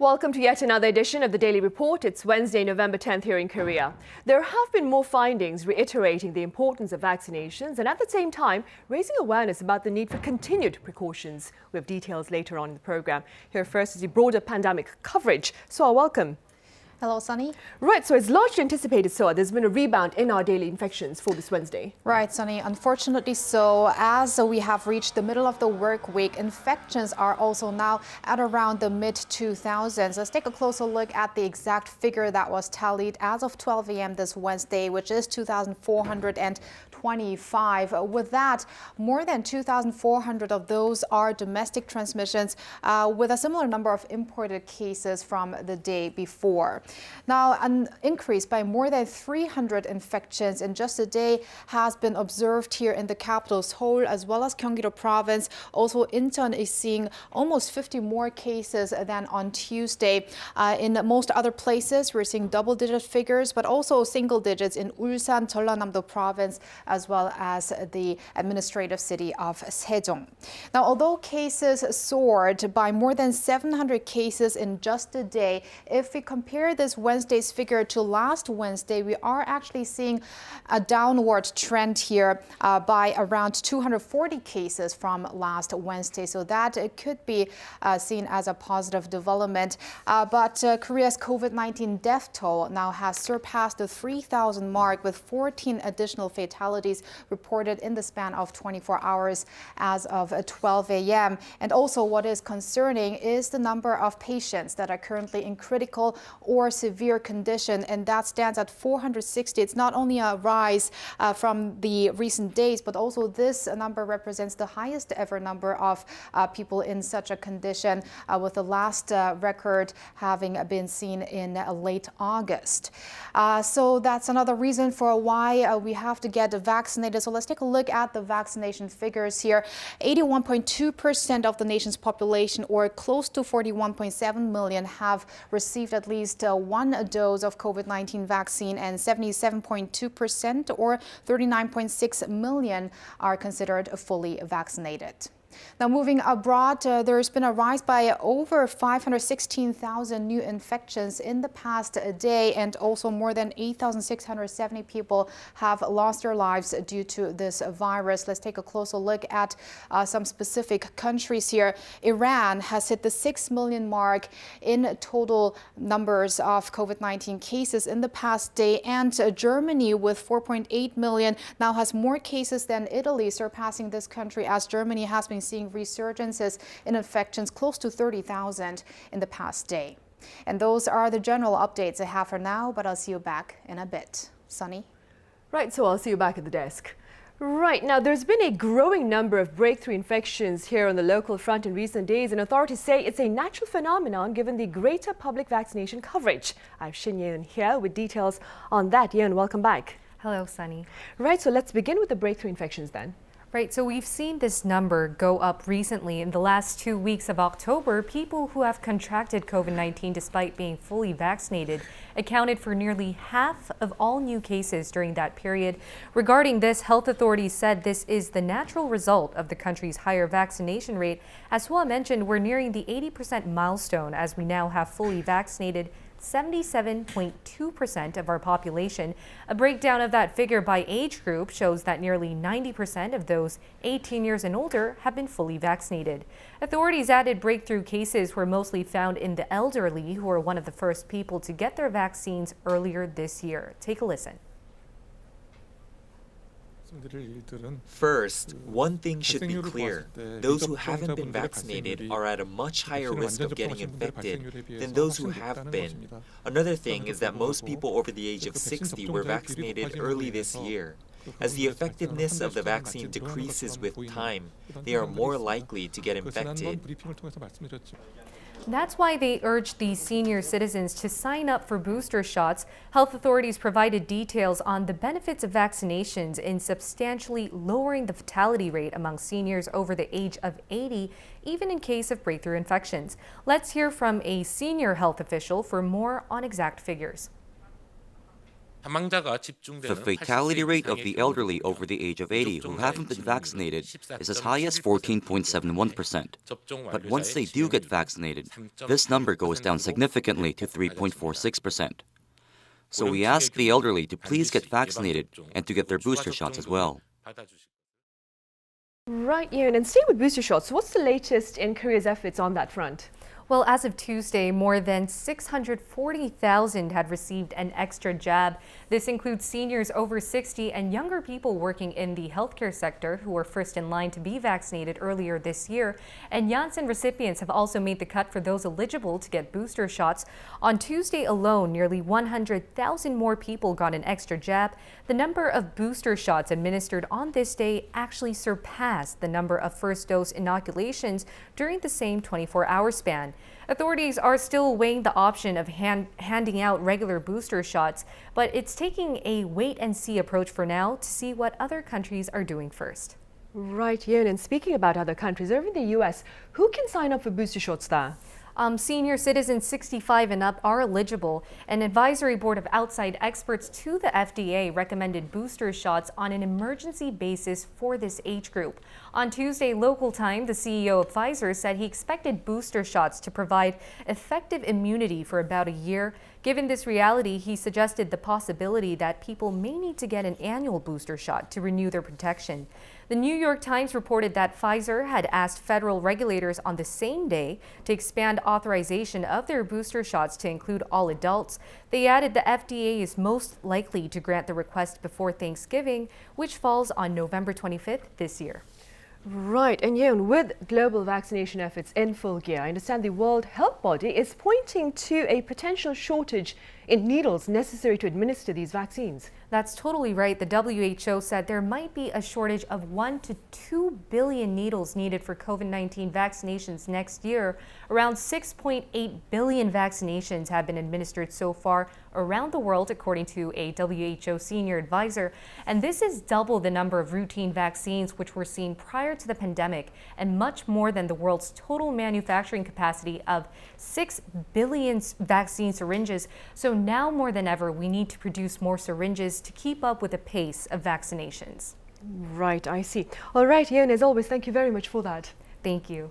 Welcome to yet another edition of the Daily Report. It's Wednesday, November 10th here in Korea. There have been more findings reiterating the importance of vaccinations and at the same time raising awareness about the need for continued precautions. We have details later on in the program. Here first is the broader pandemic coverage. So welcome. Hello, Sunny. Right, so it's largely anticipated, so there's been a rebound in our daily infections for this Wednesday. Right, Sunny. Unfortunately so, as we have reached the middle of the work week, infections are also now at around the mid-2000s. Let's take a closer look at the exact figure that was tallied as of 12 a.m. this Wednesday, which is 2,425. With that, more than 2,400 of those are domestic transmissions, with a similar number of imported cases from the day before. Now, an increase by more than 300 infections in just a day has been observed here in the capital, Seoul, as well as Gyeonggi-do province. Also, Incheon is seeing almost 50 more cases than on Tuesday. In most other places, we're seeing double-digit figures, but also single digits in Ulsan, Jeollanam-do province, as well as the administrative city of Sejong. Now, although cases soared by more than 700 cases in just a day, if we compare this Wednesday's figure to last Wednesday, we are actually seeing a downward trend here by around 240 cases from last Wednesday. So that could be seen as a positive development. But Korea's COVID-19 death toll now has surpassed the 3,000 mark, with 14 additional fatalities reported in the span of 24 hours as of 12 a.m. And also what is concerning is the number of patients that are currently in critical or severe condition, and that stands at 460. It's not only a rise from the recent days, but also this number represents the highest ever number of people in such a condition, with the last record having been seen in late August. So that's another reason for why we have to get vaccinated. So let's take a look at the vaccination figures here. 81.2% of the nation's population, or close to 41.7 million, have received at least one dose of COVID-19 vaccine, and 77.2%, or 39.6 million, are considered fully vaccinated. Now, moving abroad, there's been a rise by over 516,000 new infections in the past day, and also more than 8,670 people have lost their lives due to this virus. Let's take a closer look at some specific countries here. Iran has hit the 6 million mark in total numbers of COVID-19 cases in the past day, and Germany, with 4.8 million, now has more cases than Italy, surpassing this country, as Germany has been seeing resurgences in infections close to 30,000 in the past day. And those are the general updates I have for now, but I'll see you back in a bit. Sunny? Right, so I'll see you back at the desk. Right, now there's been a growing number of breakthrough infections here on the local front in recent days, and authorities say it's a natural phenomenon given the greater public vaccination coverage. I have Shin Yeun here with details on that. Yeun, welcome back. Hello, Sunny. Right, so let's begin with the breakthrough infections then. Right, so we've seen this number go up recently. In the last 2 weeks of October, people who have contracted COVID-19 despite being fully vaccinated accounted for nearly half of all new cases during that period. Regarding this, health authorities said this is the natural result of the country's higher vaccination rate. As Hwa mentioned, we're nearing the 80% milestone, as we now have fully vaccinated 77.2% of our population. A breakdown of that figure by age group shows that nearly 90% of those 18 years and older have been fully vaccinated. Authorities added breakthrough cases were mostly found in the elderly, who were one of the first people to get their vaccines earlier this year. Take a listen. First, one thing should be clear. Those who haven't been vaccinated are at a much higher risk of getting infected than those who have been. Another thing is that most people over the age of 60 were vaccinated early this year. As the effectiveness of the vaccine decreases with time, they are more likely to get infected. That's why they urged these senior citizens to sign up for booster shots. Health authorities provided details on the benefits of vaccinations in substantially lowering the fatality rate among seniors over the age of 80, even in case of breakthrough infections. Let's hear from a senior health official for more on exact figures. The fatality rate of the elderly over the age of 80 who haven't been vaccinated is as high as 14.71%. But once they do get vaccinated, this number goes down significantly to 3.46%. So we ask the elderly to please get vaccinated and to get their booster shots as well. Right, Ian, and staying with booster shots, what's the latest in Korea's efforts on that front? Well, as of Tuesday, more than 640,000 had received an extra jab. This includes seniors over 60 and younger people working in the healthcare sector who were first in line to be vaccinated earlier this year. And Janssen recipients have also made the cut for those eligible to get booster shots. On Tuesday alone, nearly 100,000 more people got an extra jab. The number of booster shots administered on this day actually surpassed the number of first dose inoculations during the same 24-hour span. Authorities are still weighing the option of handing out regular booster shots, but it's taking a wait-and-see approach for now to see what other countries are doing first. Right, Ian, and speaking about other countries, over in the U.S., who can sign up for booster shots there? Senior citizens 65 and up are eligible. An advisory board of outside experts to the FDA recommended booster shots on an emergency basis for this age group. On Tuesday local time, the CEO of Pfizer said he expected booster shots to provide effective immunity for about a year. Given this reality, he suggested the possibility that people may need to get an annual booster shot to renew their protection. The New York Times reported that Pfizer had asked federal regulators on the same day to expand authorization of their booster shots to include all adults. They added the FDA is most likely to grant the request before Thanksgiving, which falls on November 25th this year. Right, and Yeon, with global vaccination efforts in full gear, I understand the World Health Body is pointing to a potential shortage in needles necessary to administer these vaccines. That's totally right. The WHO said there might be a shortage of 1 to 2 billion needles needed for COVID-19 vaccinations next year. Around 6.8 billion vaccinations have been administered so far around the world, according to a WHO senior advisor. And this is double the number of routine vaccines which were seen prior to the pandemic, and much more than the world's total manufacturing capacity of 6 billion vaccine syringes. So now more than ever, we need to produce more syringes to keep up with the pace of vaccinations. Right, I see. All right, Ian, as always, thank you very much for that. Thank you.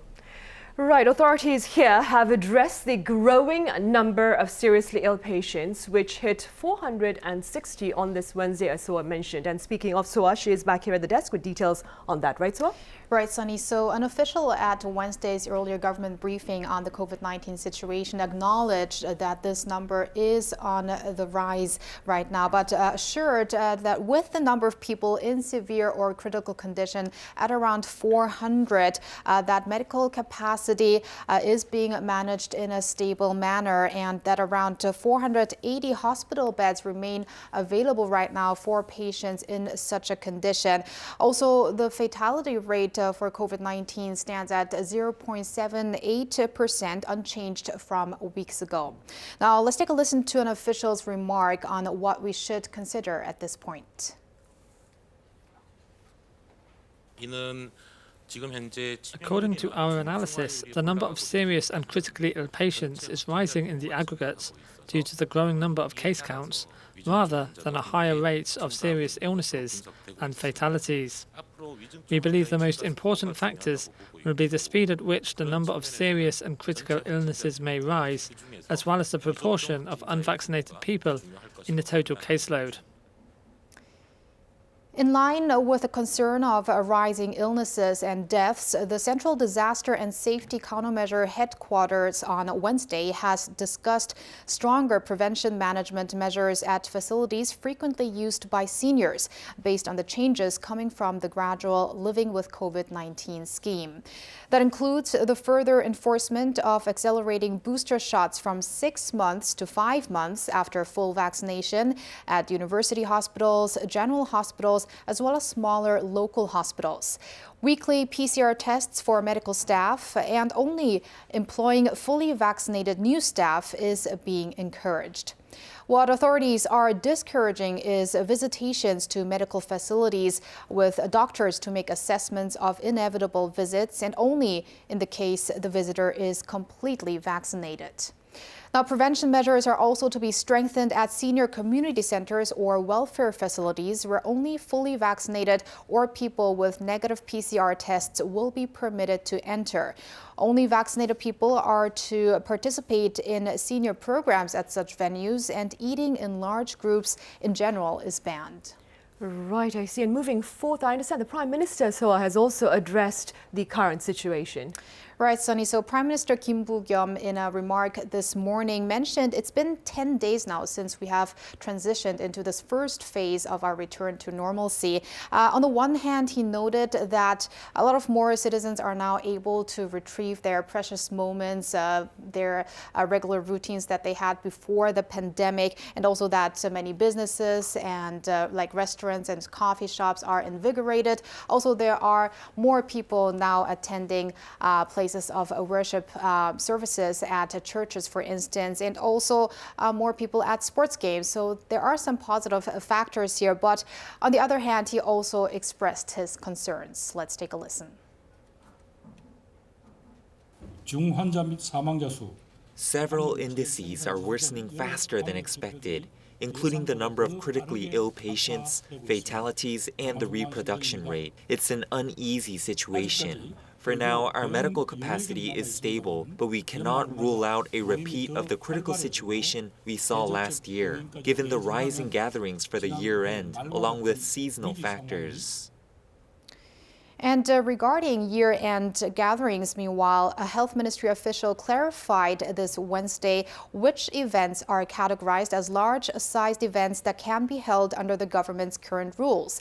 Right, authorities here have addressed the growing number of seriously ill patients, which hit 460 on this Wednesday, as Soa mentioned. And speaking of Soa, she is back here at the desk with details on that, right, Soa? Right, Sunny. So an official at Wednesday's earlier government briefing on the COVID-19 situation acknowledged that this number is on the rise right now, but assured that with the number of people in severe or critical condition at around 400, that medical capacity is being managed in a stable manner, and that around 480 hospital beds remain available right now for patients in such a condition. Also, the fatality rate for COVID-19 stands at 0.78%, unchanged from weeks ago. Now, let's take a listen to an official's remark on what we should consider at this point. According to our analysis, the number of serious and critically ill patients is rising in the aggregate due to the growing number of case counts, rather than a higher rate of serious illnesses and fatalities. We believe the most important factors will be the speed at which the number of serious and critical illnesses may rise, as well as the proportion of unvaccinated people in the total caseload. In line with the concern of rising illnesses and deaths, the Central Disaster and Safety Countermeasure Headquarters on Wednesday has discussed stronger prevention management measures at facilities frequently used by seniors, based on the changes coming from the gradual Living with COVID-19 scheme. That includes the further enforcement of accelerating booster shots from 6 months to 5 months after full vaccination at university hospitals, general hospitals, as well as smaller local hospitals. Weekly PCR tests for medical staff and only employing fully vaccinated new staff is being encouraged. What authorities are discouraging is visitations to medical facilities with doctors to make assessments of inevitable visits, and only in the case the visitor is completely vaccinated. Now, prevention measures are also to be strengthened at senior community centers or welfare facilities where only fully vaccinated or people with negative PCR tests will be permitted to enter. Only vaccinated people are to participate in senior programs at such venues, and eating in large groups in general is banned. Right, I see. And moving forth, I understand the Prime Minister has also addressed the current situation. Right, Sunny. So Prime Minister Kim Boo-kyum, in a remark this morning, mentioned it's been 10 days now since we have transitioned into this first phase of our return to normalcy. On the one hand, he noted that a lot of more citizens are now able to retrieve their precious moments, their regular routines that they had before the pandemic, and also that many businesses and like restaurants and coffee shops are invigorated. Also, there are more people now attending places of worship services at churches, for instance, and also more people at sports games. So there are some positive factors here. But on the other hand, he also expressed his concerns. Let's take a listen. 중환자 및 사망자 수. Several indices are worsening faster than expected, including the number of critically ill patients, fatalities, and the reproduction rate. It's an uneasy situation. For now, our medical capacity is stable, but we cannot rule out a repeat of the critical situation we saw last year, given the rise in gatherings for the year-end, along with seasonal factors. And regarding year-end gatherings, meanwhile, a health ministry official clarified this Wednesday which events are categorized as large-sized events that can be held under the government's current rules.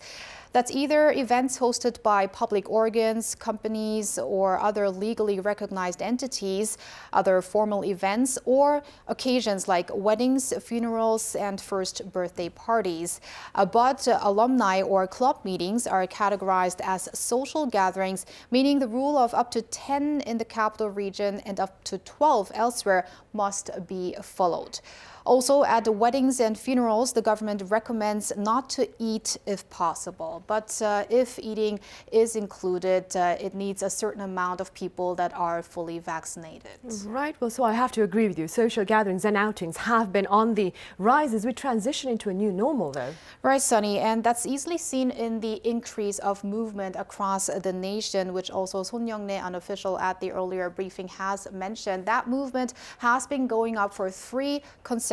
That's either events hosted by public organs, companies, or other legally recognized entities, other formal events, or occasions like weddings, funerals, and first birthday parties. But alumni or club meetings are categorized as social gatherings, meaning the rule of up to 10 in the capital region and up to 12 elsewhere must be followed. Also, at weddings and funerals, the government recommends not to eat if possible. But if eating is included, it needs a certain amount of people that are fully vaccinated. Right. Well, so I have to agree with you. Social gatherings and outings have been on the rise as we transition into a new normal, though. Right, Sunny. And that's easily seen in the increase of movement across the nation, which also Son Young-nae, an official at the earlier briefing, has mentioned. That movement has been going up for 3 consecutive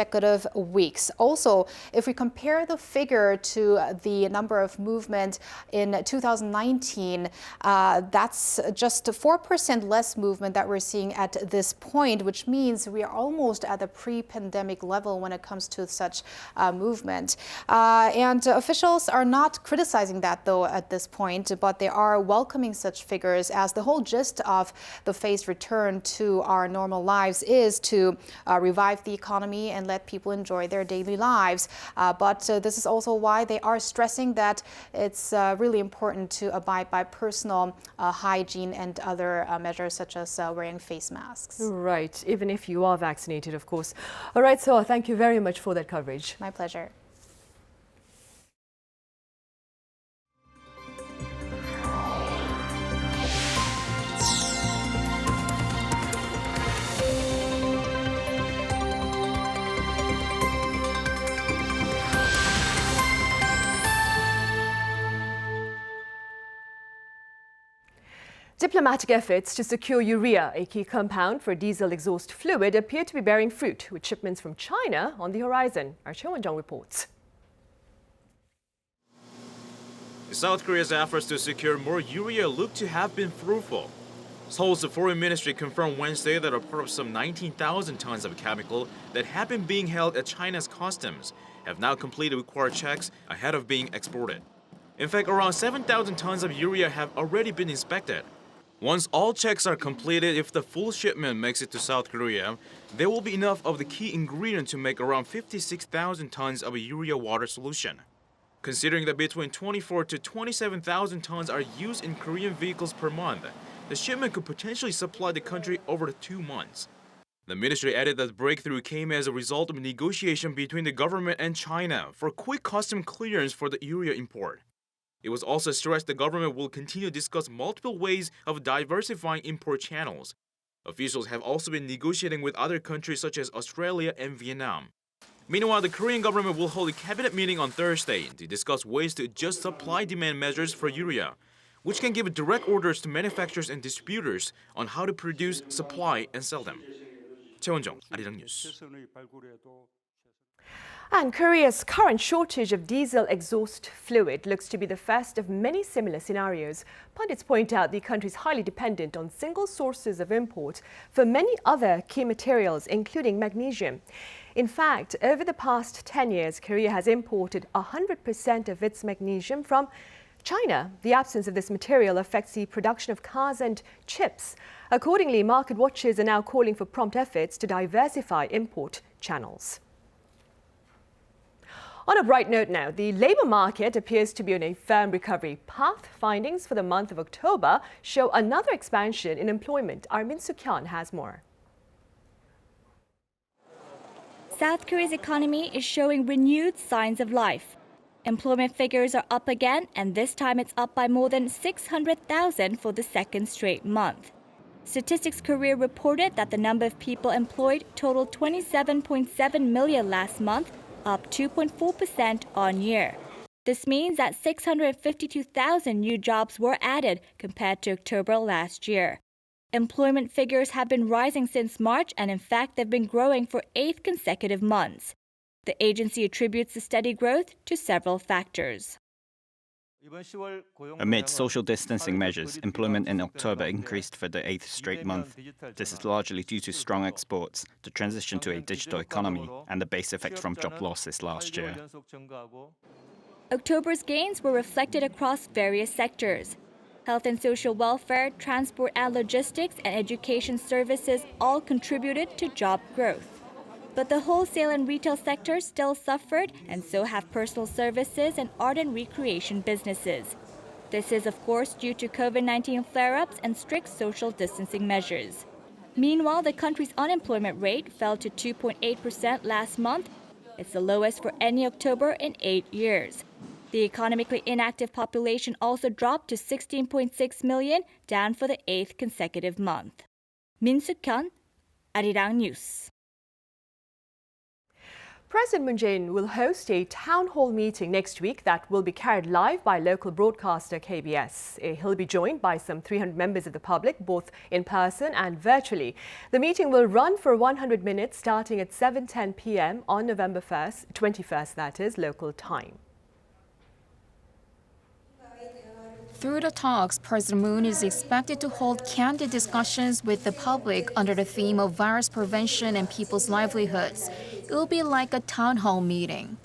weeks. Also, if we compare the figure to the number of movement in 2019, that's just 4% less movement that we're seeing at this point, which means we are almost at the pre-pandemic level when it comes to such movement. And officials are not criticizing that, though, at this point, but they are welcoming such figures, as the whole gist of the phased return to our normal lives is to revive the economy and let people enjoy their daily lives. But this is also why they are stressing that it's really important to abide by personal hygiene and other measures such as wearing face masks. Right, even if you are vaccinated, of course. All right, so thank you very much for that coverage. My pleasure. Diplomatic efforts to secure urea, a key compound for diesel exhaust fluid, appear to be bearing fruit, with shipments from China on the horizon. Our Cho Won-jung reports. South Korea's efforts to secure more urea look to have been fruitful. Seoul's foreign ministry confirmed Wednesday that a part of some 19,000 tons of chemical that had been being held at China's customs have now completed required checks ahead of being exported. In fact, around 7,000 tons of urea have already been inspected. Once all checks are completed, if the full shipment makes it to South Korea, there will be enough of the key ingredient to make around 56,000 tons of a urea water solution. Considering that between 24 to 27,000 tons are used in Korean vehicles per month, the shipment could potentially supply the country over the 2 months. The ministry added that the breakthrough came as a result of a negotiation between the government and China for quick custom clearance for the urea import. It was also stressed the government will continue to discuss multiple ways of diversifying import channels, Officials have also been negotiating with other countries such as Australia and Vietnam. Meanwhile, the Korean government will hold a cabinet meeting on Thursday to discuss ways to adjust supply-demand measures for urea, which can give direct orders to manufacturers and distributors on how to produce, supply, and sell them. 최원정, 아리랑 뉴스. And Korea's current shortage of diesel exhaust fluid looks to be the first of many similar scenarios. Pundits point out the country is highly dependent on single sources of import for many other key materials, including magnesium. In fact, over the past 10 years, Korea has imported 100% of its magnesium from China. The absence of this material affects the production of cars and chips. Accordingly, market watchers are now calling for prompt efforts to diversify import channels. On a bright note now, the labour market appears to be on a firm recovery path. Findings for the month of October show another expansion in employment. Our Min Soo-kyun has more. South Korea's economy is showing renewed signs of life. Employment figures are up again, and this time it's up by more than 600,000 for the second straight month. Statistics Korea reported that the number of people employed totaled 27.7 million last month, up 2.4% on year. This means that 652,000 new jobs were added compared to October last year. Employment figures have been rising since March, and in fact they've been growing for 8 consecutive months. The agency attributes the steady growth to several factors. Amid social distancing measures, employment in October increased for the 8th straight month. This is largely due to strong exports, the transition to a digital economy, and the base effect from job losses last year. October's gains were reflected across various sectors. Health and social welfare, transport and logistics, and education services all contributed to job growth. But the wholesale and retail sectors still suffered, and so have personal services and art and recreation businesses. This is, of course, due to COVID-19 flare-ups and strict social distancing measures. Meanwhile, the country's unemployment rate fell to 2.8% last month. It's the lowest for any October in 8 years. The economically inactive population also dropped to 16.6 million, down for the 8th consecutive month. Min Soo-kyun, Arirang News. President Moon Jae-in will host a town hall meeting next week that will be carried live by local broadcaster KBS. He'll be joined by some 300 members of the public, both in person and virtually. The meeting will run for 100 minutes starting at 7:10 p.m. on November 21st, that is, local time. Through the talks, President Moon is expected to hold candid discussions with the public under the theme of virus prevention and people's livelihoods. It will be like a town hall meeting.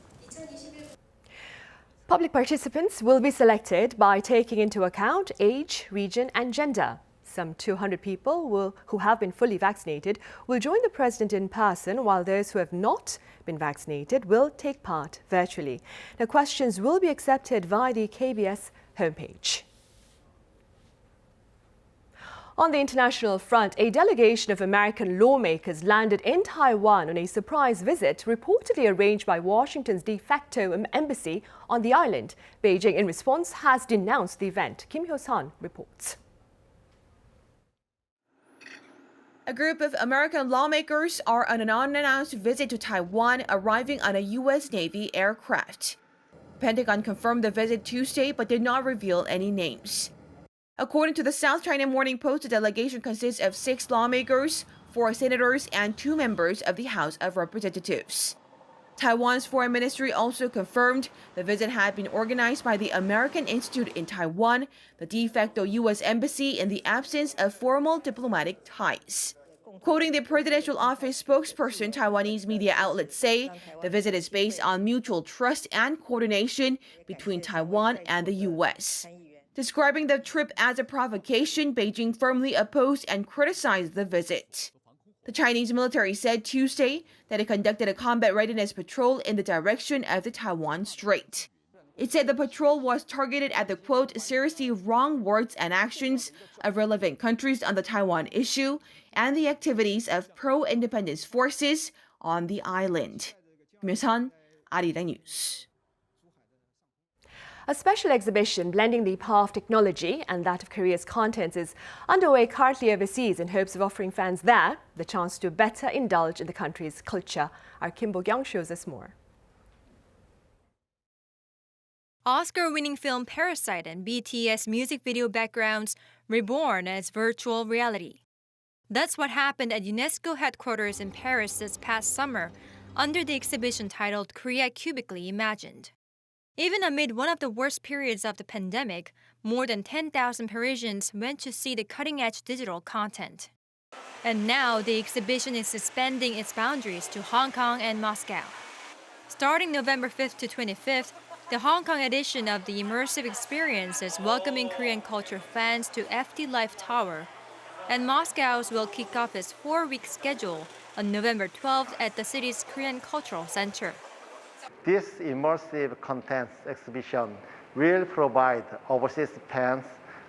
Public participants will be selected by taking into account age, region, and gender. Some 200 people who have been fully vaccinated will join the president in person, while those who have not been vaccinated will take part virtually. Now, questions will be accepted via the KBS homepage. On the international front, a delegation of American lawmakers landed in Taiwan on a surprise visit reportedly arranged by Washington's de facto embassy on the island. Beijing, in response, has denounced the event. Kim Hyo-sun reports. A group of American lawmakers are on an unannounced visit to Taiwan, arriving on a U.S. Navy aircraft. The Pentagon confirmed the visit Tuesday but did not reveal any names. According to the South China Morning Post, the delegation consists of 6 lawmakers, 4 senators, and 2 members of the House of Representatives. Taiwan's foreign ministry also confirmed the visit had been organized by the American Institute in Taiwan, the de facto U.S. embassy, in the absence of formal diplomatic ties. Quoting the presidential office spokesperson, Taiwanese media outlets say the visit is based on mutual trust and coordination between Taiwan and the U.S. Describing the trip as a provocation, Beijing firmly opposed and criticized the visit. The Chinese military said Tuesday that it conducted a combat readiness patrol in the direction of the Taiwan Strait. It said the patrol was targeted at the, quote, seriously wrong words and actions of relevant countries on the Taiwan issue and the activities of pro-independence forces on the island. Kim Hyo-sun, Arirang News. A special exhibition blending the power of technology and that of Korea's contents is underway currently overseas in hopes of offering fans there the chance to better indulge in the country's culture. Our Kim Bo-kyung shows us more. Oscar-winning film Parasite and BTS music video backgrounds reborn as virtual reality. That's what happened at UNESCO headquarters in Paris this past summer under the exhibition titled Korea Cubically Imagined. Even amid one of the worst periods of the pandemic, more than 10,000 Parisians went to see the cutting-edge digital content. And now the exhibition is expanding its boundaries to Hong Kong and Moscow. Starting November 5th to 25th, the Hong Kong edition of the immersive experience is welcoming Korean culture fans to FT Life Tower, and Moscow's will kick off its 4-week schedule on November 12th at the city's Korean Cultural Center. This immersive content exhibition will provide overseas fans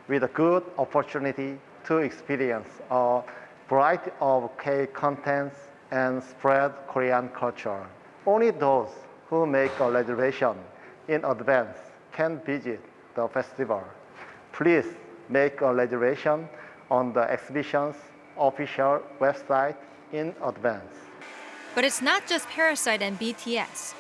with a good opportunity to experience a variety of K-contents and spread Korean culture. Only those who make a reservation in advance can visit the festival. Please make a reservation on the exhibition's official website in advance. But it's not just Parasite and BTS.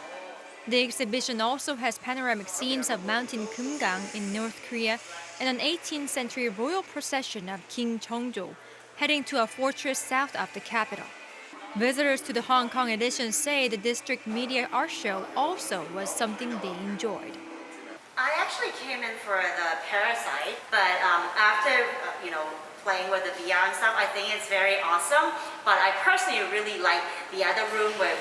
The exhibition also has panoramic scenes of Mountain Kumgang in North Korea and an 18th century royal procession of King Cheongjo heading to a fortress south of the capital. Visitors to the Hong Kong edition say the district media art show also was something they enjoyed. I actually came in for the Parasite, but after playing with the VR and stuff, I think it's very awesome. But I personally really like the other room with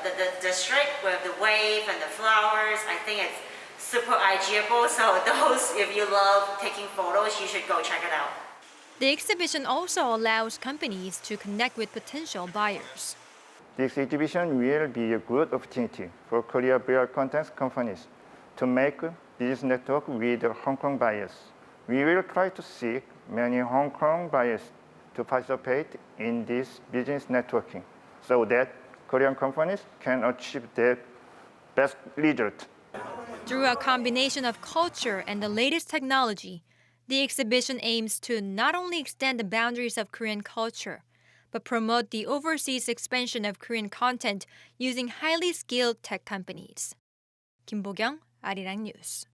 the district with the wave and the flowers. I think it's super IGable. So those, if you love taking photos, you should go check it out. The exhibition also allows companies to connect with potential buyers. This exhibition will be a good opportunity for Korea VR content companies to make business network with Hong Kong buyers. We will try to seek many Hong Kong buyers to participate in this business networking so that Korean companies can achieve their best result. Through a combination of culture and the latest technology, the exhibition aims to not only extend the boundaries of Korean culture, but promote the overseas expansion of Korean content using highly skilled tech companies. Kim Bo-kyung, Arirang News.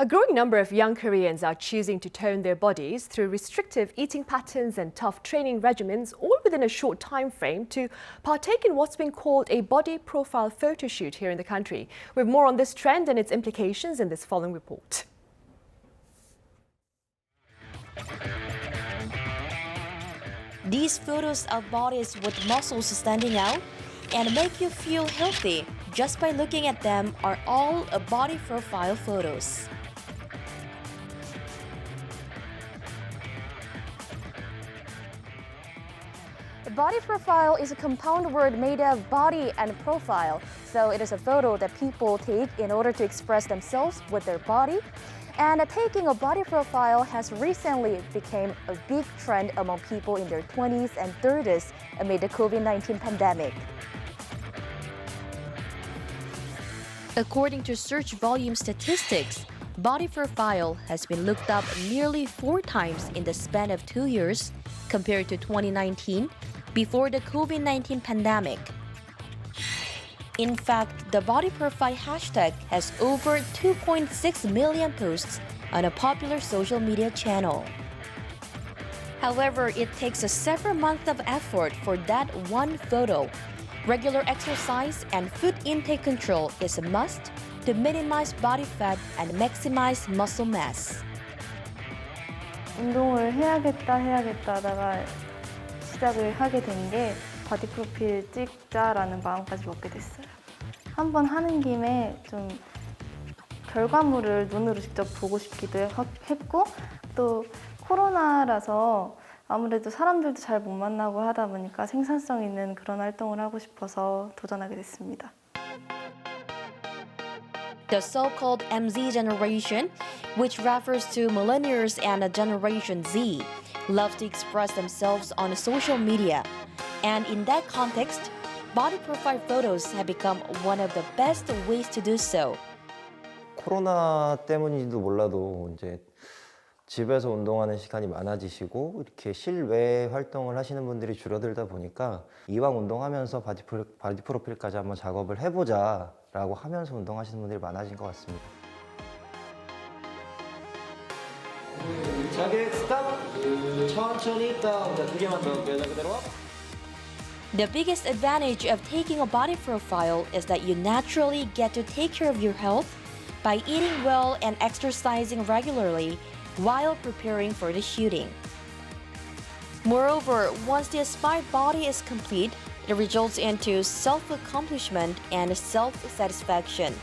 A growing number of young Koreans are choosing to tone their bodies through restrictive eating patterns and tough training regimens, all within a short time frame, to partake in what's been called a body profile photo shoot here in the country. We have more on this trend and its implications in this following report. These photos of bodies with muscles standing out and make you feel healthy just by looking at them are all body profile photos. Body profile is a compound word made of body and profile, so it is a photo that people take in order to express themselves with their body. And taking a body profile has recently become a big trend among people in their 20s and 30s amid the COVID-19 pandemic. According to search volume statistics, body profile has been looked up nearly 4 times in the span of 2 years compared to 2019, before the COVID-19 pandemic. In fact, the body profile hashtag has over 2.6 million posts on a popular social media channel. However, it takes several months of effort for that one photo. Regular exercise and food intake control is a must to minimize body fat and maximize muscle mass. 운동을 해야겠다 하다가 시작을 하게 된 게 바디 프로필 찍자라는 마음까지 먹게 됐어요. 한번 하는 김에 좀 결과물을 눈으로 직접 보고 싶기도 했고, 또 코로나라서 아무래도 사람들도 잘 못 만나고 하다 보니까 생산성 있는 그런 활동을 하고 싶어서 도전하게 됐습니다. The so-called MZ generation, which refers to millennials and Generation Z, love to express themselves on social media. And in that context, body profile photos have become one of the best ways to do so. 코로나 때문인지도 몰라도 이제 집에서 운동하는 시간이 많아지시고 이렇게 실외 활동을 하시는 분들이 줄어들다 보니까 이왕 운동하면서 바디 프로필까지 한번 작업을 해보자라고 하면서 운동하시는 분들이 많아진 것 같습니다. 자기 스탑! 천천히 다운. 자, 2개만 더 할게요. 자, 그대로 업. The biggest advantage of taking a body profile is that you naturally get to take care of your health by eating well and exercising regularly while preparing for the shooting. Moreover, once the aspired body is complete, it results into self-accomplishment and self-satisfaction.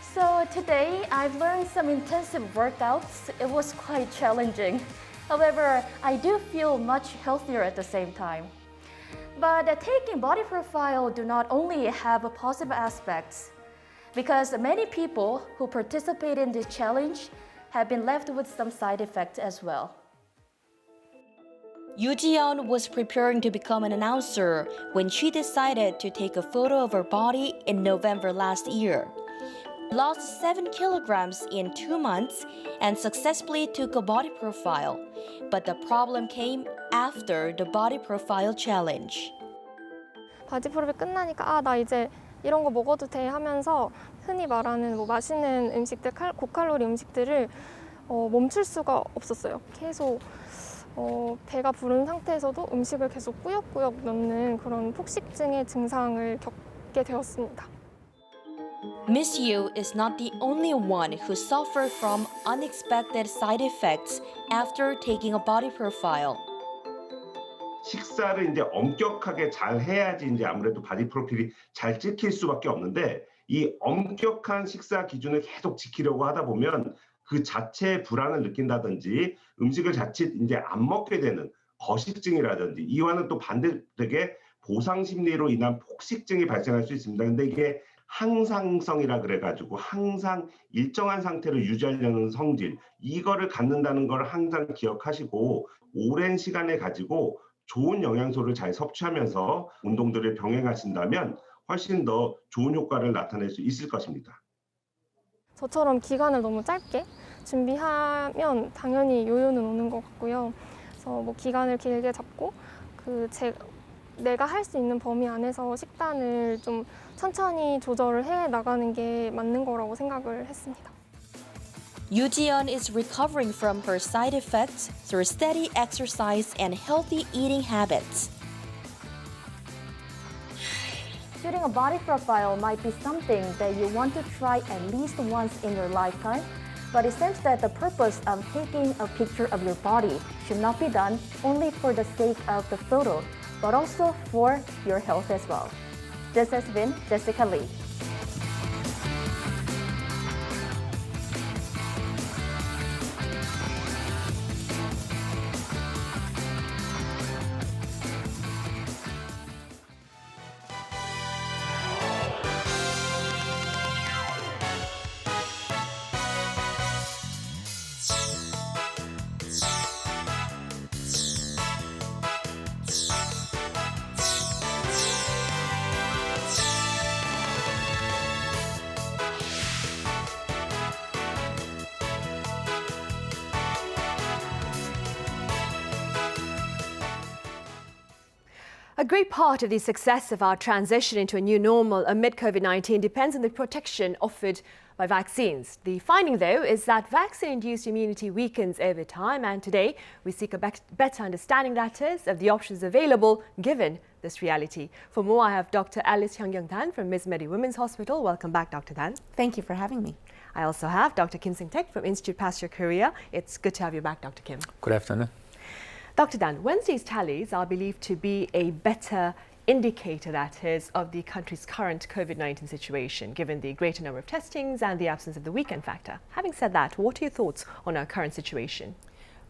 So today, I've learned some intensive workouts. It was quite challenging. However, I do feel much healthier at the same time. But taking body profile do not only have positive aspects, because many people who participate in this challenge have been left with some side effects as well. Yoo Ji-yeon was preparing to become an announcer when she decided to take a photo of her body in November last year. Lost 7 kilograms in 2 months and successfully took a body profile. But the problem came after the body profile challenge. 바디 프로필 끝나니까 나 이제 이런 거 먹어도 돼 하면서 흔히 말하는 뭐 맛있는 음식들, 고칼로리 음식들을 멈출 수가 없었어요. 계속 배가 부른 상태에서도 음식을 계속 꾸역꾸역 넣는 그런 폭식증의 증상을 겪게 되었습니다. Miss Yoo is not the only one who suffered from unexpected side effects after taking a body profile. 식사를 이제 엄격하게 잘 해야지 이제 아무래도 바디 프로필이 잘 찍힐 수밖에 없는데 이 엄격한 식사 기준을 계속 지키려고 하다 보면 그 자체의 불안을 느낀다든지 음식을 자칫 이제 안 먹게 되는 거식증이라든지 이와는 또 반대되게 보상 심리로 인한 폭식증이 발생할 수 있습니다. 근데 이게 항상성이라 그래가지고 항상 일정한 상태를 유지하려는 성질 이거를 갖는다는 걸 항상 기억하시고 오랜 시간을 가지고 좋은 영양소를 잘 섭취하면서 운동들을 병행하신다면 훨씬 더 좋은 효과를 나타낼 수 있을 것입니다. 저처럼 기간을 너무 짧게 준비하면 당연히 요요는 오는 것 같고요. 그래서 뭐 기간을 길게 잡고 내가 할 수 있는 범위 안에서 식단을 좀 천천히 조절을 해 나가는 게 맞는 거라고 생각을 했습니다. Yoo Ji-yeon is recovering from her side effects through steady exercise and healthy eating habits. Shooting a body profile might be something that you want to try at least once in your lifetime, but it seems that the purpose of taking a picture of your body should not be done only for the sake of the photo, but also for your health as well. This has been Jessica Lee. A great part of the success of our transition into a new normal amid COVID-19 depends on the protection offered by vaccines. The finding, though, is that vaccine-induced immunity weakens over time, and today we seek a better understanding, that is, of the options available given this reality. For more, I have Dr. Alice Hyung-Young-Dan from Miss Medi Women's Hospital. Welcome back, Dr. Dan. Thank you for having me. I also have Dr. Kim Sing-taek from Institute Pasteur Korea. It's good to have you back, Dr. Kim. Good afternoon. Dr. Dan, Wednesday's tallies are believed to be a better indicator, that is, of the country's current COVID-19 situation, given the greater number of testings and the absence of the weekend factor. Having said that, what are your thoughts on our current situation?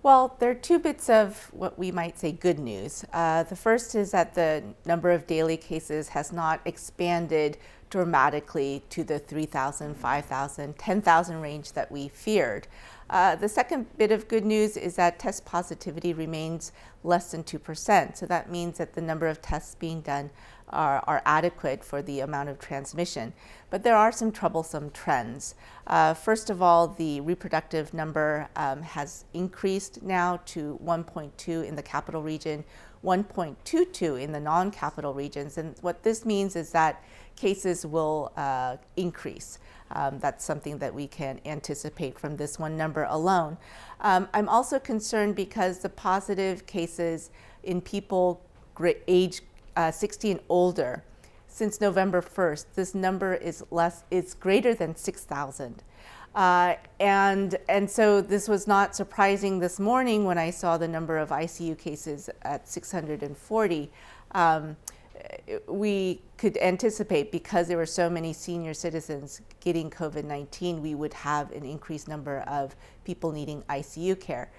Well, there are two bits of what we might say good news. The first is that the number of daily cases has not expanded dramatically to the 3,000, 5,000, 10,000 range that we feared. The second bit of good news is that test positivity remains less than 2%. So that means that the number of tests being done are adequate for the amount of transmission. But there are some troublesome trends. First of all, the reproductive number has increased now to 1.2 in the capital region, 1.22 in the non-capital regions. And what this means is that cases will increase. That's something that we can anticipate from this one number alone. I'm also concerned because the positive cases in people age 60 and older, since November 1st, this number is greater than 6,000. And so this was not surprising this morning when I saw the number of ICU cases at 640. We could anticipate, because there were so many senior citizens getting COVID-19, we would have an increased number of people needing ICU care.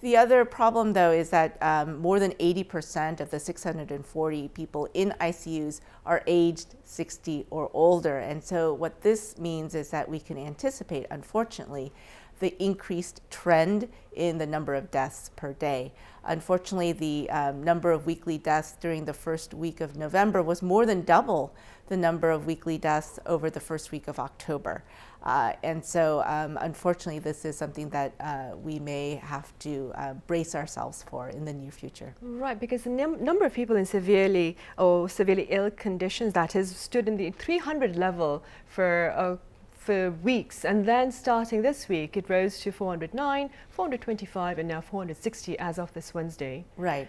The other problem, though, is that more than 80% of the 640 people in ICUs are aged 60 or older. And so what this means is that we can anticipate, unfortunately, the increased trend in the number of deaths per day. Unfortunately, the number of weekly deaths during the first week of November was more than double the number of weekly deaths over the first week of October. And so, unfortunately, this is something that we may have to brace ourselves for in the near future. Right, because the number of people in severely ill conditions, that has stood in the 300 level for weeks, and then starting this week it rose to 409, 425 and now 460 as of this Wednesday. Right.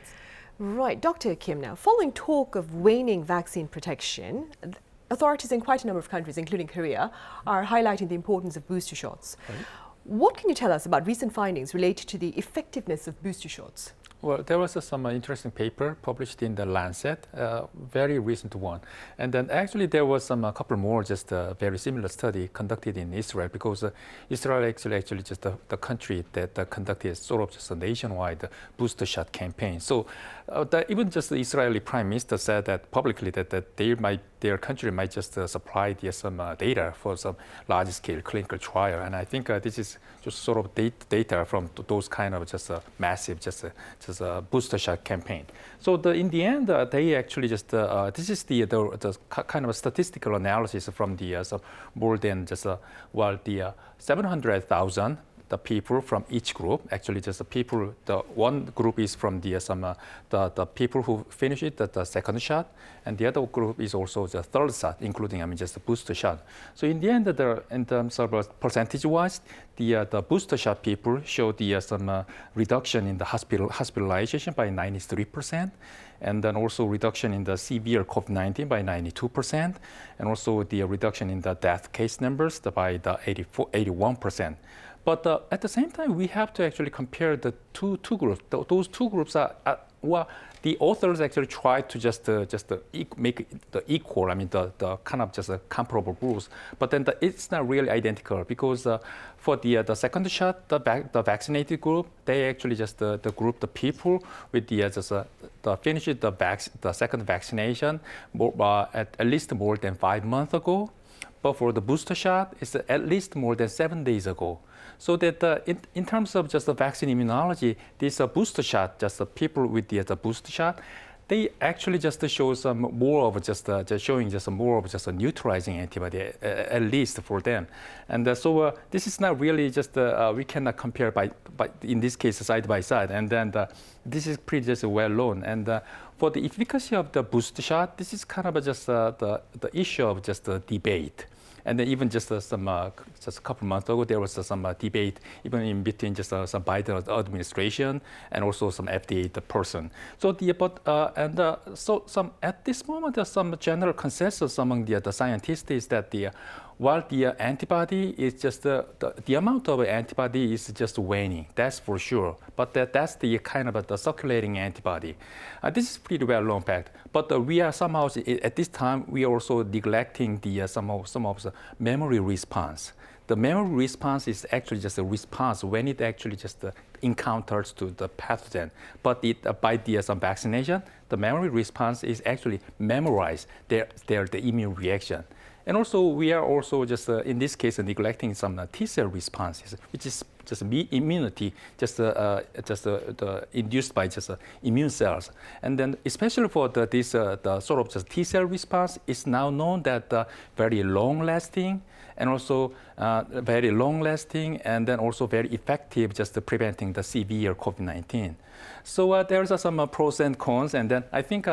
Right. Dr. Kim, now following talk of waning vaccine protection, authorities in quite a number of countries, including Korea, are highlighting the importance of booster shots. Right. What can you tell us about recent findings related to the effectiveness of booster shots? Well, there was some interesting paper published in the Lancet, very recent one. And then actually there was a couple more, just a very similar study conducted in Israel, because Israel actually just the country that conducted sort of just a nationwide booster shot campaign. So even just the Israeli prime minister said that publicly that their country might just supply some data for some large-scale clinical trial. And I think this is just sort of data from those kind of just massive a booster shot campaign. So in the end, they actually just this is the kind of a statistical analysis from the more than just the 700,000 the people from each group. Actually, just the people. The one group is from the people who finish it the second shot, and the other group is also the third shot, including just the booster shot. So in the end, in terms of percentage-wise, the booster shot people show some reduction in the hospitalization by 93%, and then also reduction in the severe COVID-19 by 92%, and also the reduction in the death case numbers by the 81%. But at the same time, we have to actually compare the two groups. Those two groups are well, the authors actually tried to just make the equal. I mean, the kind of just comparable groups. But then it's not really identical, because for the second shot, the vaccinated group, they actually just the group, the people with the finished the second vaccination at least more than 5 months ago. But for the booster shot, it's at least more than 7 days ago. So that in terms of just the vaccine immunology, this booster shot, just the people with the booster shot, they actually just show some more of just showing just more of just a neutralizing antibody, at least for them. And so this is not really just we cannot compare by in this case side by side. And then this is pretty just well known. And for the efficacy of the booster shot, this is kind of just the issue of just the debate. And then even just a couple months ago, there was some debate even in between just some Biden administration and also some FDA person. So at this moment, there's some general consensus among the scientists is that while the antibody is just the amount of antibody is just waning, that's for sure. But that's the kind of the circulating antibody. This is pretty well known fact. But we are somehow at this time we are also neglecting some of the memory response. the memory response is actually just a response when it actually just encounters to the pathogen. But by some vaccination, the memory response is actually memorized the immune reaction. And also, we are also just in this case neglecting some T cell responses, which is just immunity, induced by immune cells. And then, especially for the sort of just T cell response, it's now known that very long-lasting, and also very long-lasting, and then also very effective, just preventing the severe COVID-19. So there's some pros and cons, and then I think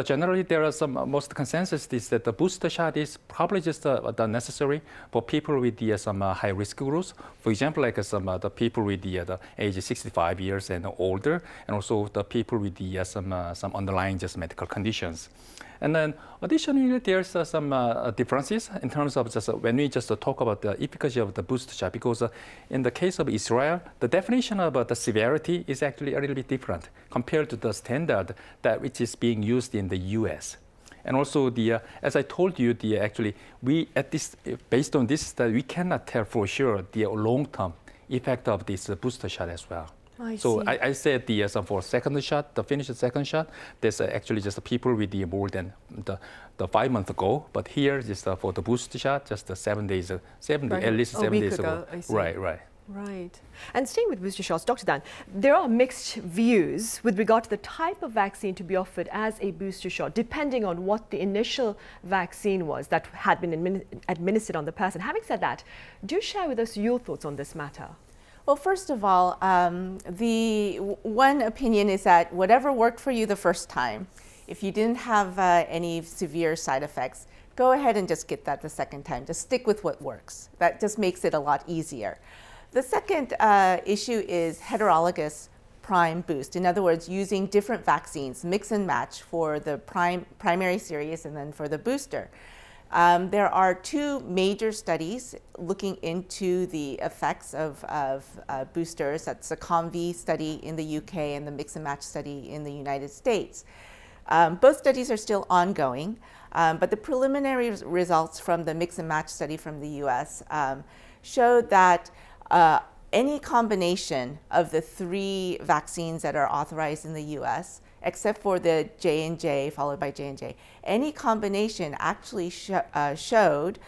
generally there are some most consensus is that the booster shot is probably just necessary for people with some high risk groups. For example, like the people with the age 65 years and older, and also the people with some underlying just medical conditions. And then additionally, there's some differences in terms of just when we just talk about the efficacy of the booster shot, because in the case of Israel, the definition of the severity is actually a little bit different compared to the standard that which is being used in the US. And also, as I told you, actually, based on this study, we cannot tell for sure the long-term effect of this booster shot as well. So I said for second shot, the finished second shot, there's actually just people with more than the 5 months ago. But here, just for the booster shot, just 7 days, at least 7 days ago. Right. And staying with booster shots, Dr. Dan, there are mixed views with regard to the type of vaccine to be offered as a booster shot, depending on what the initial vaccine was that had been administered on the person. Having said that, do share with us your thoughts on this matter. Well, first of all, the one opinion is that whatever worked for you the first time, if you didn't have any severe side effects, go ahead and just get that the second time. Just stick with what works. That just makes it a lot easier. The second issue is heterologous prime boost. In other words, using different vaccines, mix and match for the primary series and then for the booster. There are two major studies looking into the effects of boosters. That's the COMV study in the UK and the mix and match study in the United States. Both studies are still ongoing, but the preliminary results from the mix and match study from the US showed that any combination of the 3 vaccines that are authorized in the US, except for the J&J followed by J&J, any combination actually showed,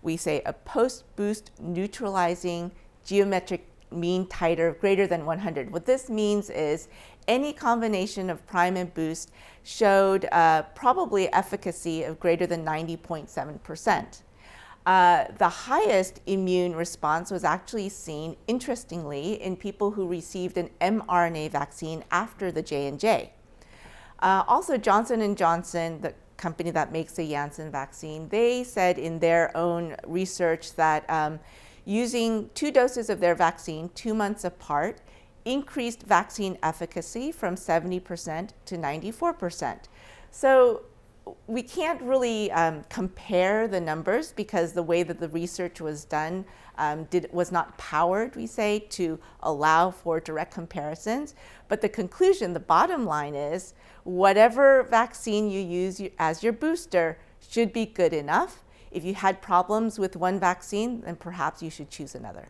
we say, a post-boost neutralizing geometric mean titer greater than 100. What this means is any combination of prime and boost showed probably efficacy of greater than 90.7%. The highest immune response was actually seen, interestingly, in people who received an mRNA vaccine after the J&J. Also, Johnson & Johnson, the company that makes the Janssen vaccine, they said in their own research that using 2 doses of their vaccine 2 months apart increased vaccine efficacy from 70% to 94%. So we can't really compare the numbers because the way that the research was done was not powered, we say, to allow for direct comparisons. But the conclusion, the bottom line is, whatever vaccine you use as your booster should be good enough. If you had problems with one vaccine, then perhaps you should choose another.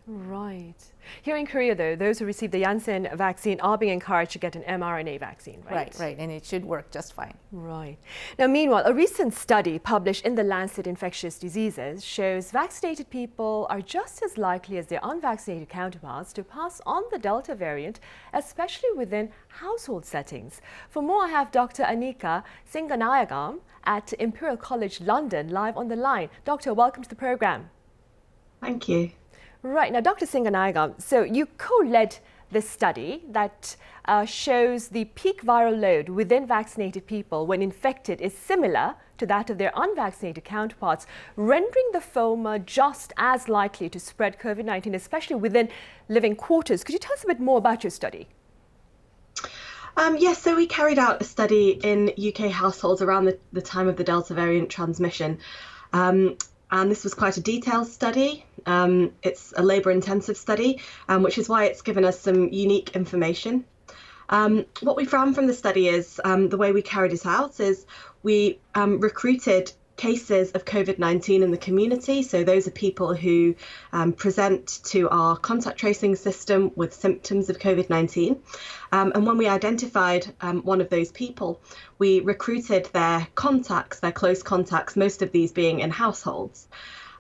Right. Here in Korea, though, those who receive the Janssen vaccine are being encouraged to get an mRNA vaccine, right? Right, and it should work just fine. Right. Now, meanwhile, a recent study published in the Lancet Infectious Diseases shows vaccinated people are just as likely as their unvaccinated counterparts to pass on the Delta variant, especially within household settings. For more, I have Dr. Anika Singanayagam at Imperial College London live on the line. Doctor, welcome to the program. Thank you. Right. Now, Dr. Singanayagam, so you co-led this study that shows the peak viral load within vaccinated people when infected is similar to that of their unvaccinated counterparts, rendering the former just as likely to spread COVID-19, especially within living quarters. Could you tell us a bit more about your study? Yes, so we carried out a study in UK households around the time of the Delta variant transmission. And this was quite a detailed study. It's a labour-intensive study, which is why it's given us some unique information. What we found from the study is the way we carried it out is we recruited cases of COVID-19 in the community. So those are people who present to our contact tracing system with symptoms of COVID-19. And when we identified one of those people, we recruited their contacts, their close contacts, most of these being in households.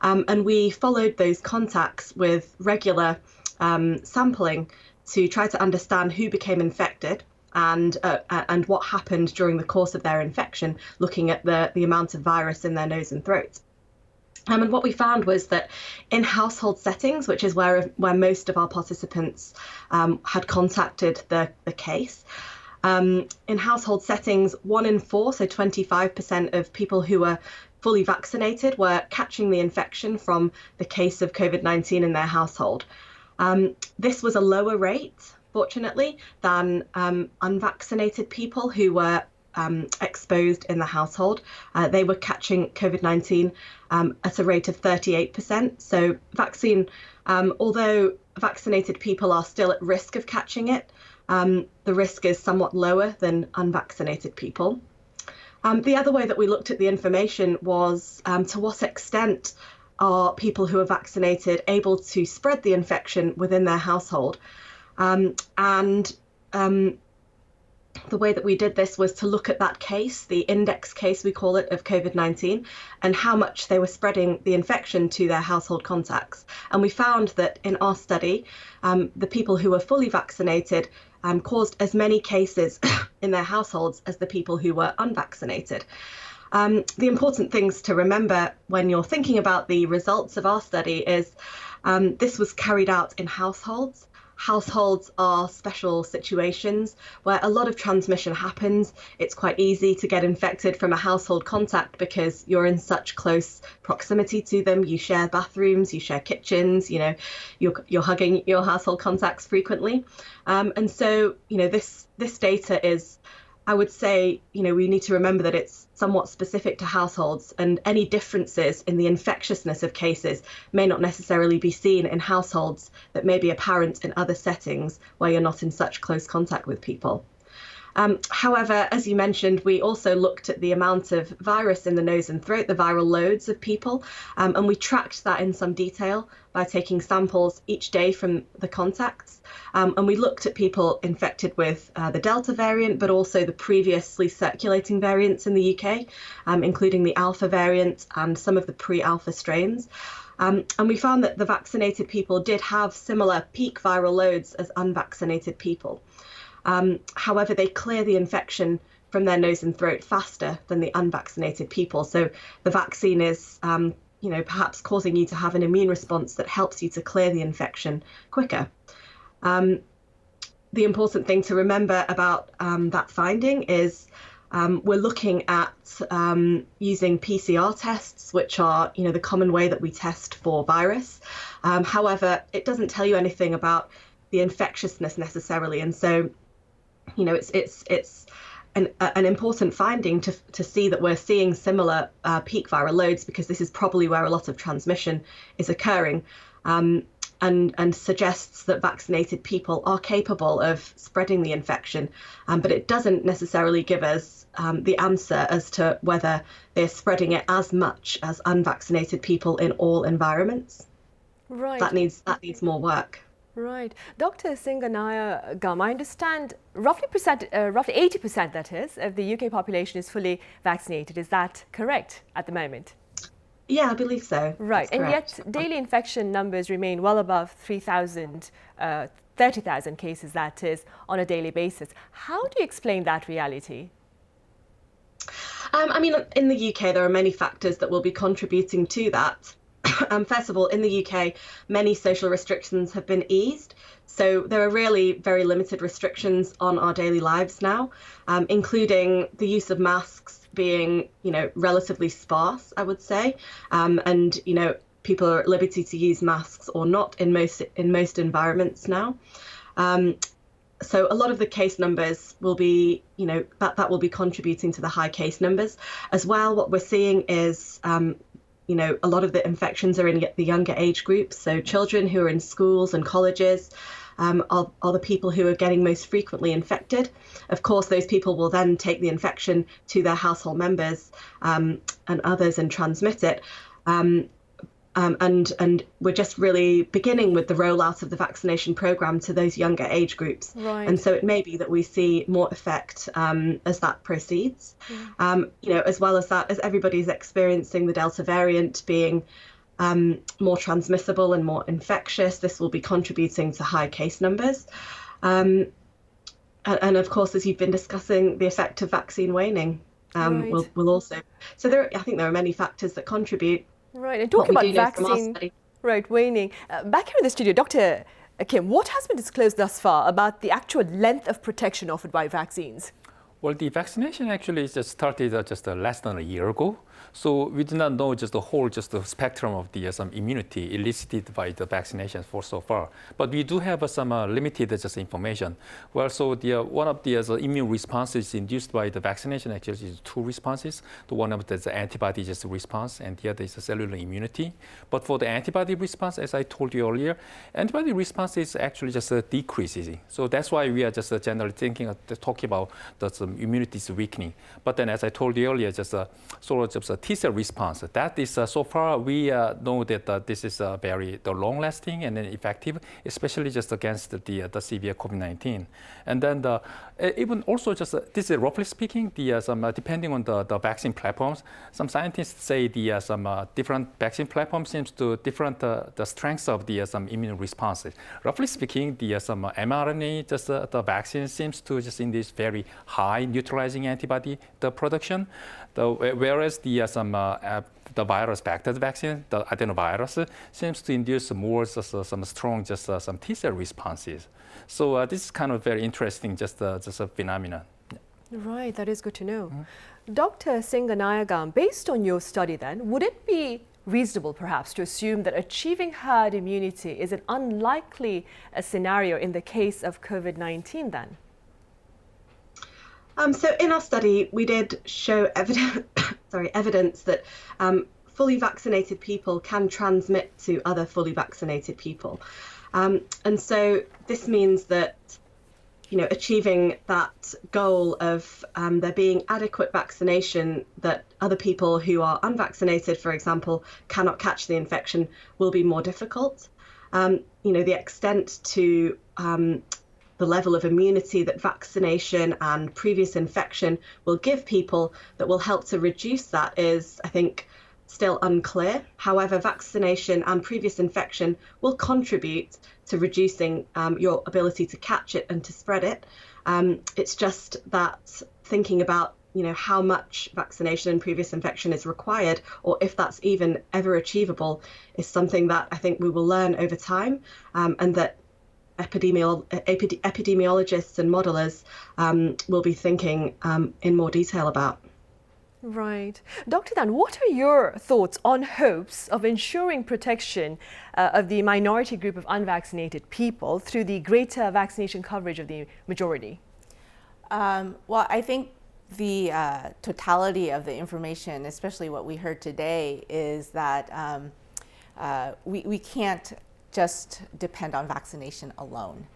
And we followed those contacts with regular sampling to try to understand who became infected and what happened during the course of their infection, looking at the amount of virus in their nose and throat. And what we found was that in household settings, which is where most of our participants had contacted the case, in household settings, 1 in 4, so 25% of people who were fully vaccinated were catching the infection from the case of COVID-19 in their household. This was a lower rate, fortunately, than unvaccinated people who were exposed in the household. They were catching COVID-19 at a rate of 38%. So although vaccinated people are still at risk of catching it, the risk is somewhat lower than unvaccinated people. The other way that we looked at the information was to what extent are people who are vaccinated able to spread the infection within their household. The way that we did this was to look at that case, the index case we call it, of COVID-19, and how much they were spreading the infection to their household contacts. And we found that in our study, the people who were fully vaccinated caused as many cases in their households as the people who were unvaccinated. The important things to remember when you're thinking about the results of our study is this was carried out in households. Households are special situations where a lot of transmission happens. It's quite easy to get infected from a household contact because you're in such close proximity to them. You share bathrooms, you share kitchens, you're hugging your household contacts frequently. And so, this data is, I would say, we need to remember that it's somewhat specific to households, and any differences in the infectiousness of cases may not necessarily be seen in households that may be apparent in other settings where you're not in such close contact with people. However, as you mentioned, we also looked at the amount of virus in the nose and throat, the viral loads of people, and we tracked that in some detail by taking samples each day from the contacts. And we looked at people infected with the Delta variant, but also the previously circulating variants in the UK, including the Alpha variant and some of the pre-Alpha strains. And we found that the vaccinated people did have similar peak viral loads as unvaccinated people. However, they clear the infection from their nose and throat faster than the unvaccinated people. So the vaccine is, perhaps causing you to have an immune response that helps you to clear the infection quicker. The important thing to remember about that finding is we're looking at using PCR tests, which are, the common way that we test for virus. However, it doesn't tell you anything about the infectiousness necessarily, and so it's an important finding to see that we're seeing similar peak viral loads, because this is probably where a lot of transmission is occurring, and suggests that vaccinated people are capable of spreading the infection, but it doesn't necessarily give us the answer as to whether they're spreading it as much as unvaccinated people in all environments. Right. That needs more work. Right. Dr. Singanaya Gam, I understand roughly 80%, that is, of the UK population is fully vaccinated. Is that correct at the moment? Yeah, I believe so. Right. And yet daily infection numbers remain well above 3,000, 30,000 cases, that is, on a daily basis. How do you explain that reality? In the UK, there are many factors that will be contributing to that. First of all, in the UK, many social restrictions have been eased. So there are really very limited restrictions on our daily lives now, including the use of masks being, relatively sparse, I would say. And, people are at liberty to use masks or not in most environments now. So a lot of the case numbers will be, that will be contributing to the high case numbers. As well, what we're seeing is a lot of the infections are in the younger age groups. So children who are in schools and colleges are the people who are getting most frequently infected. Of course, those people will then take the infection to their household members. and others and transmit it. And we're just really beginning with the rollout of the vaccination program to those younger age groups. Right. And so it may be that we see more effect as that proceeds. As well as that, as everybody's experiencing the Delta variant being more transmissible and more infectious, this will be contributing to high case numbers. And of course, as you've been discussing, the effect of vaccine waning will also. So I think there are many factors that contribute. Right, and talking about vaccine, waning. Back here in the studio, Dr. Kim, what has been disclosed thus far about the actual length of protection offered by vaccines? Well, the vaccination actually just started just less than a year ago. So we do not know just the spectrum of the some immunity elicited by the vaccinations for so far. But we do have some limited just information. Well, so one of the immune responses induced by the vaccination actually is two responses. The one of the antibody just response, and the other is the cellular immunity. But for the antibody response, as I told you earlier, antibody response is actually just decreasing. So that's why we are just generally talking about the immunity is weakening. But then, as I told you earlier, just sort of just a T-cell response. That is so far we know that this is very long-lasting and then effective, especially just against the severe COVID-19. And then even also just this is roughly speaking, depending on the vaccine platforms, some scientists say some different vaccine platforms seems to different the strengths of some immune responses. Roughly speaking, some mRNA the vaccine seems to just induce very high neutralizing antibody production, whereas the virus vector vaccine, the adenovirus, seems to induce more some strong some T-cell responses. So this is kind of very interesting, just a phenomenon. Right, that is good to know. Dr. Singanayagam, based on your study then, would it be reasonable perhaps to assume that achieving herd immunity is an unlikely scenario in the case of COVID-19 then? So in our study, we did show evidence that fully vaccinated people can transmit to other fully vaccinated people. And so this means that, achieving that goal of there being adequate vaccination that other people who are unvaccinated, for example, cannot catch the infection will be more difficult. The extent to the level of immunity that vaccination and previous infection will give people that will help to reduce that is, I think, still unclear. However, vaccination and previous infection will contribute to reducing your ability to catch it and to spread it. It's just that thinking about how much vaccination and previous infection is required, or if that's even ever achievable, is something that I think we will learn over time, and that epidemiologists and modelers will be thinking in more detail about. Right. Dr. Dan, what are your thoughts on hopes of ensuring protection of the minority group of unvaccinated people through the greater vaccination coverage of the majority? Well, I think the totality of the information, especially what we heard today, is that we can't just depend on vaccination alone.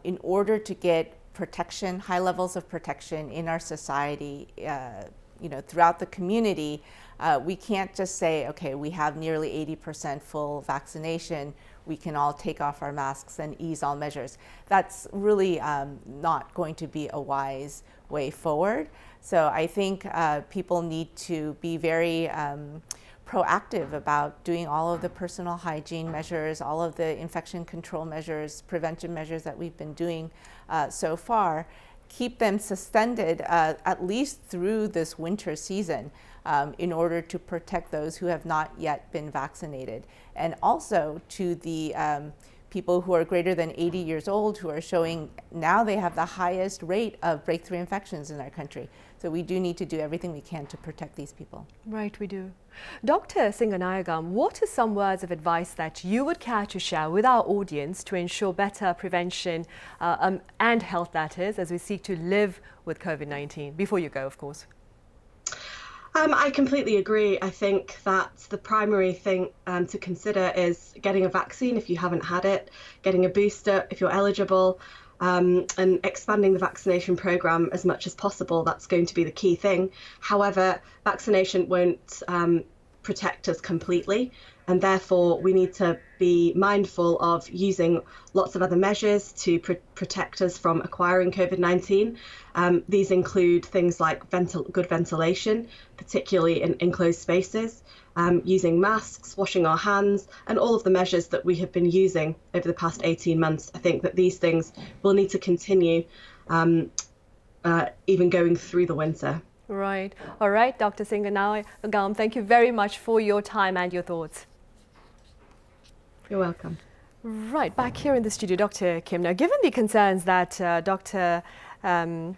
In order to get protection, high levels of protection in our society, throughout the community, we can't just say, okay, we have nearly 80% full vaccination, we can all take off our masks and ease all measures. That's really not going to be a wise way forward. So I think people need to be very proactive about doing all of the personal hygiene measures, all of the infection control measures, prevention measures that we've been doing so far. Keep them suspended at least through this winter season in order to protect those who have not yet been vaccinated. And also to the people who are greater than 80 years old who are showing now they have the highest rate of breakthrough infections in our country. So we do need to do everything we can to protect these people. Right, we do. Dr. Singanayagam, what are some words of advice that you would care to share with our audience to ensure better prevention and health, that is, as we seek to live with COVID-19? Before you go, of course. I completely agree. I think that the primary thing to consider is getting a vaccine if you haven't had it, getting a booster if you're eligible, and expanding the vaccination program as much as possible. That's going to be the key thing. However, vaccination won't protect us completely, and therefore we need to be mindful of using lots of other measures to protect us from acquiring COVID-19. These include things like good ventilation, particularly in enclosed spaces, using masks, washing our hands, and all of the measures that we have been using over the past 18 months. I think that these things will need to continue even going through the winter. Right. All right, Dr. Singanagam, thank you very much for your time and your thoughts. You're welcome. Right, back here in the studio, Dr. Kim. Now, given the concerns that Dr. Tan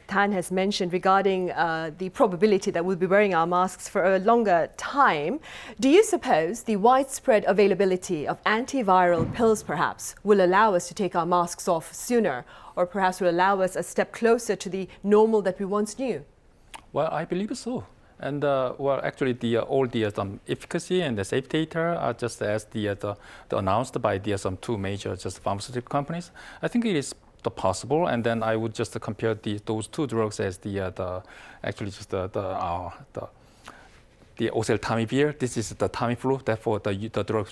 has mentioned regarding the probability that we'll be wearing our masks for a longer time, do you suppose the widespread availability of antiviral pills perhaps will allow us to take our masks off sooner, or perhaps will allow us a step closer to the normal that we once knew? Well, I believe so. And well, actually, all the efficacy and the safety data are just as the announced by some two major pharmaceutical companies. I think it is possible, and then I would just compare those two drugs as the oseltamivir. This is the Tamiflu, therefore the drug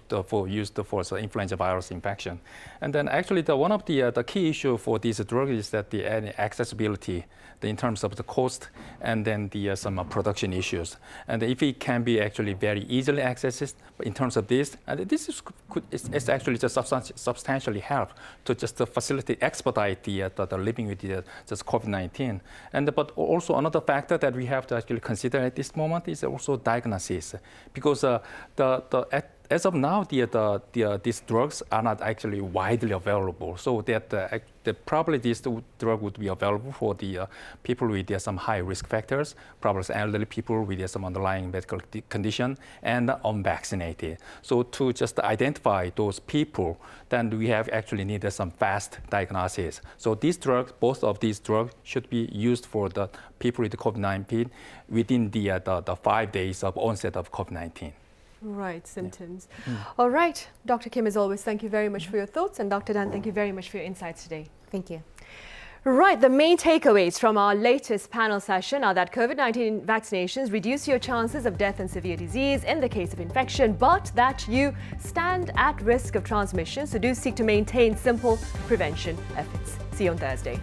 used for influenza virus infection. And then actually one of the key issue for this drug is that the accessibility, in terms of the cost, and then some production issues. And if it can be actually very easily accessed in terms of this, and this is actually just substantially help to just facilitate, expedite the living with just COVID-19. And but also another factor that we have to actually consider at this moment is also diagnosis, because as of now, these drugs are not actually widely available. So that probably this drug would be available for the people with some high risk factors, probably elderly people with some underlying medical condition, and unvaccinated. So to just identify those people, then we have actually needed some fast diagnosis. So these drugs, both of these drugs, should be used for the people with COVID-19 within the 5 days of onset of COVID-19. Right, symptoms. Yeah. All right, Dr. Kim, as always, thank you very much for your thoughts. And Dr. Dan, thank you very much for your insights today. Thank you. Right, the main takeaways from our latest panel session are that COVID-19 vaccinations reduce your chances of death and severe disease in the case of infection, but that you stand at risk of transmission. So do seek to maintain simple prevention efforts. See you on Thursday.